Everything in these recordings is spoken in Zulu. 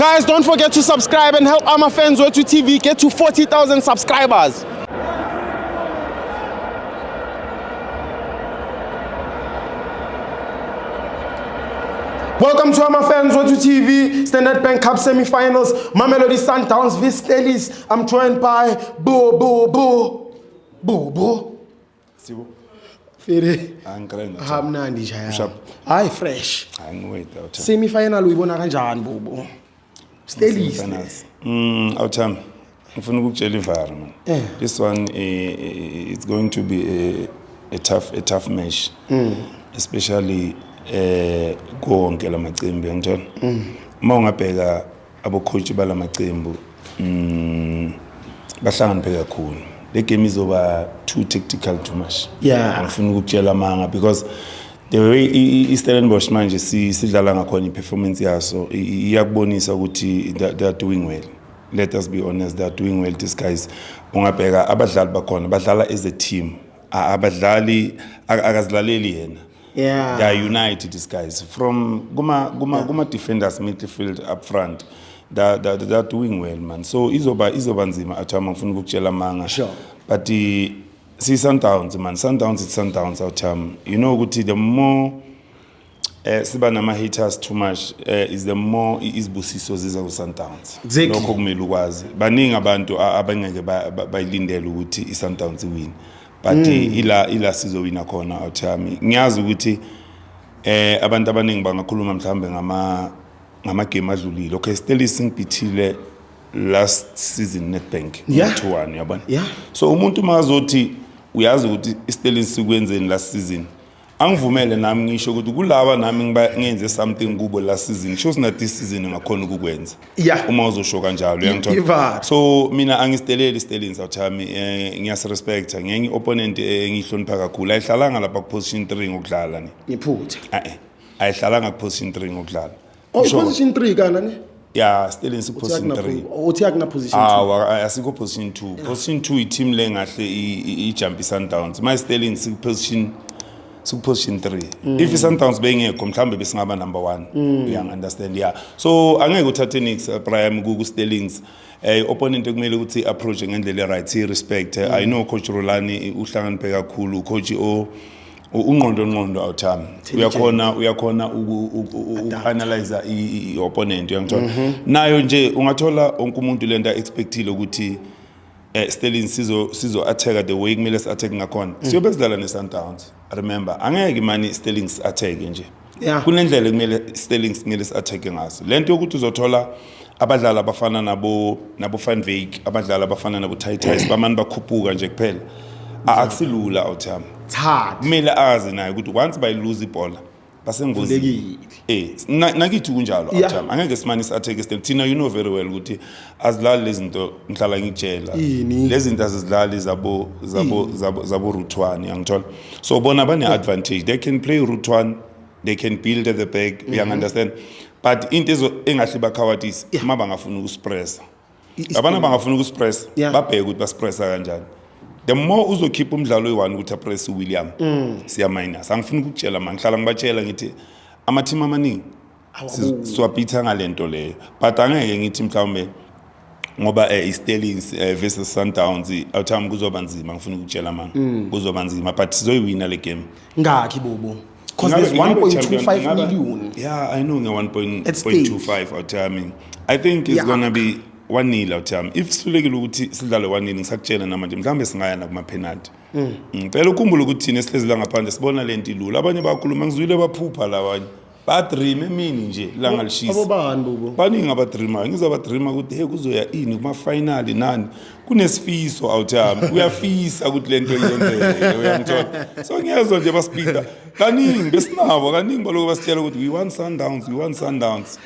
Guys, don't forget to subscribe and help FANS Wethu TV get to 40,000 subscribers. Welcome to FANS Wethu TV, Nedbank Cup semi-finals, Mamelodi Sundowns vs Stellenbosch. I'm joined by Bo. Sibo. Fede. Hamnandi jaya. Hi, fresh. Semi-final uyibona kanjani Bobo? Stellenbosch. Outam. Ngifuna ukutshela ivara man. This one it's going to be a tough match. Especially konke lamacembu yangithola. Uma ungabheka abocoach balamacembu bahlangana kakhulu. The game is over too tactical too much. Yeah. Angifuna ukutshela manga because the way Stellenbosch manje sidlala ngakhona iperformance yaso iyakubonisa ukuthi they are doing well. Let us be honest, they are doing well. These guys ungabheka abadlali bakhona badlala as a team. Abadlali akazidlaleli yena. Yeah. They are united, these guys. From guma defenders midfield up front. They are doing well, man. So izoba nzima athama ngifuna ukutshela manga. Sure. But see Sundowns, man. Sundowns it's Sundowns athama. You know ukuthi the more siba nama haters too much is the more izbusiso ziza ku Sundowns. Exactly. Lokho kumele ukwazi. Baningi abantu abangeke bayilindele ukuthi iSundowns win. But ila sizowina khona athami. Ngiyazi ukuthi abantu abaningi bangakhuluma mhlambe ngama game adlulile. Okay, still singibithile last season Nedbank 2-1 yabona. Yeah. So umuntu mazothi uyazi ukuthi still sikwenzeni last season. Angivumele nami ngisho ukuthi kulaba nami ngenze something kubo last season. Shows na this season ngakhona ukukwenza. Yeah. Uma uzosho kanjalo uyangithola. So mina angisteleli Stellenbosch awuthami ngiyasrespecta ngenye opponent engihlonipha kakhulu. Ayihlalanga lapha ku position 3 ngokudlala ni. Iphutha. Ayihlalanga ku position 3 ngokudlala. Oh, position 3 kana ni? Yeah, Stellenbosch position 3. Uthi yakuna position 2. Asikho position 2. Position 2 team lengahle ijump Sundowns. My Stellenbosch position 3. If Sundowns bengekho mhlambe besingaba number 1. You understand? Yeah. So angeke uthathe nix prime ku Stellenbosch. Opponent kumele ukuthi approach ngendlela right, respect. I know coach Rolani uhlanganiphe kakhulu, coach ungqondo awuthami. Uyakhona uanalyze i-opponent uyangithola. Nayo nje ungathola onke umuntu lenta expectile ukuthi Stellenbosch sizo attack the way kumele attack ngakhona. Siyobe sidlala neSundowns. Remember, angeke mani Stellenbosch attack nje. Yeah. Kunendlela kumele Stellenbosch kumele attack ngaso. Lento ukuthi uzothola abadlali abafana nabo Van Wyk, abadlali abafana nabo Titus bamani bakhuphuka nje kuphela. Akusilula awuthami. Kumele azi naye ukuthi once by lose ibhola basengozini. Nakithi kunjalo awuthami. Angeke simani attack Stellenbosch. Thina you know very well ukuthi azidlali lezi zinto ngihlala ngitshela. Lezi zinto azidlali zabo route 1 yangithola. So bona bane advantage. They can play route 1, they can build at the back, you understand? But into engahle bakhawatisi uma bangafuna ukuspressa. Abana bangafuna ukuspress babheke ukuthi baspressa kanjani. The more uzokhipha umdlalo oyi1 ukuthi apress uWilliam siya minus. Angifuna ukutshela manje ngihlala ngibatshela ngithi ama team amaningi siwapitha ngalento leyo. But angeke ngithi mhlawumbe ngoba iStellings versus Sundowns awuthami kuzoba nzima ngifuna ukutshela manje kuzoba nzima but sizoyiwina le game. Ngakhi Bobo? Because there's 1.25 million. Yeah, I know 1.25 awuthami. I think it's gonna be 1-0 awuthami. If silekile ukuthi sidlale 1-0 ngisakutshela namanje mhlambe singaya na kuma penalty. Phela ukhumbula ukuthi thina sihlezela ngaphandle sibona lento ilula. Abanye bakhuluma ngizwile baphupha labanye. Badream emini nje langa lishisa. Abobani Bobo? Baningi abadreama. Ngizabadreama ukuthi hey kuzoya ini kuma final nani. Kunesifiso awuthami. Uyafisa ukuthi lento iyenzeke uyangithola. So ngiyazwa nje baspeeda. Kaningi besinabo kaningi baloko basitshela ukuthi we want Sundowns.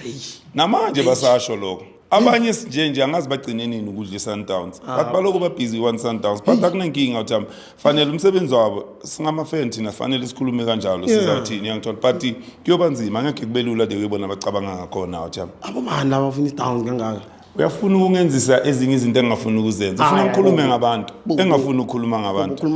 Namanje basasho lokho. Abanye nje angazi bagcine nini ukudla iSundowns. But baloko babhizi one Sundowns. But akunenkinga awuthami. Fanele umsebenzi wabo singama fan thina fanele sikhulume kanjalo sizawuthini yangithola. But kuyoba nzima angeke kubelula de uyibona bacabanga ngakhona awuthami. Abomani laba bafuna iSundowns kangaka. uyafuna ukungenzisa ezinye izinto engafuni ukuzenza ufuna ukukhuluma ngabantu engafuni ukukhuluma ngabantu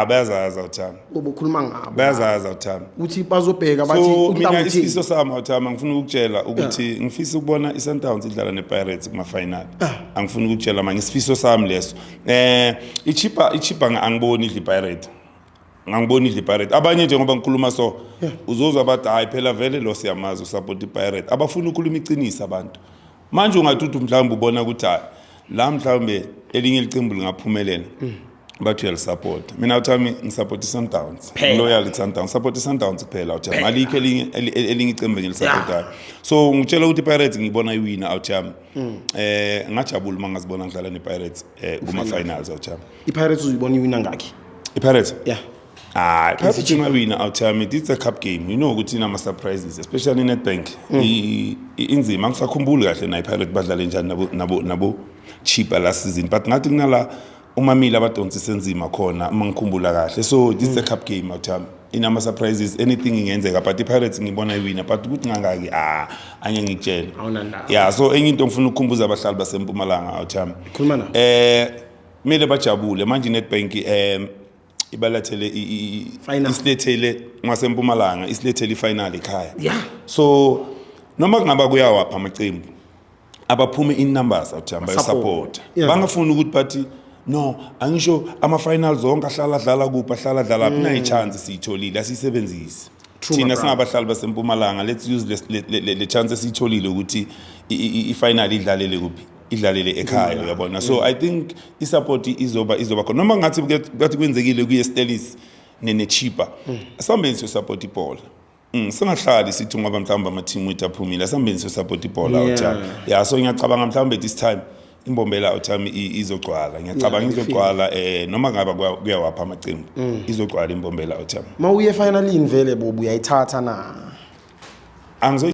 bayazazi awuthami ubukhuluma ngabo bayazazi awuthami uthi bazobheka bathi so mina isifiso sami awuthami ngifuna ukutshela ukuthi ngifisa ukubona iSundowns idlala nePirates kuma final angifuni ukutshela manje isifiso sami leso ichipa angiboni idla iPirates ngangiboni idla iPirates abanye njengoba ngikhuluma so uzozwa bathi hayi phela vele lo siyamazi usupport iPirates abafuna ukukhuluma iqinisa abantu manje ungathuthi mhlawumbe ubona ukuthi la mhlawumbe elinye ilicembu lingaphumelela bathi uyasupport mina uthami ngisupport iSundowns loyal iSundowns support iSundowns kuphela uthami alikho elinye icembu ngilisupport so ngitshela ukuthi iPirates ngibona iwina uthami ngajabula mangazibona ngidlala nePirates kuma finals uthami iPirates uzibona iwina ngakhi iPirates yeah Pirates wina out it's a cup game you know ukuthi ina surprises especially in Nedbank inzima ngisakhumbula kahle na iPirates badlala njani nabo cheaper last season but ngathi kunala umamila abadonsi senzima khona mangikhumbula kahle so it's a cup game out ina surprises anything ingenzeka but iPirates ngibona iwina but ukuthi ngangaki anye ngikutshela yeah so enye into ngifuna ukukhumbuza abahlali baseMpumalanga out khuluma na mele bajabule manje Nedbank ibalathele isilethele ngaseMpumalanga isilethele ifinal ekhaya so noma kungaba kuyawapha amacembu abaphume in numbers awuthamba support bangafuni ukuthi bathi no angisho ama finals zonke ahlala dlala kuphi ahlala dlala phina ichance siyitholile asisebenzise thina singabahlali baseMpumalanga let's use le chance siyitholile ukuthi ifinal idlalele kuphi idlalele ekhaya uyabona so I think isupport izoba khona noma ngathi bathi kwenzekile kuye Stellenbosch nene cheaper asambenzi so support ibhola singahlali sithi ngoba mhlawumbe ama team wethu aphumile asambenzi so support ibhola awuthami yeah so ngiyacabanga mhlawumbe this time imbombela awuthami izogcwala ngiyacabanga izogcwala noma ngaba kuyawapha amacembu izogcwala imbombela awuthami mawuye finalini vele bobu uyayithatha na angizo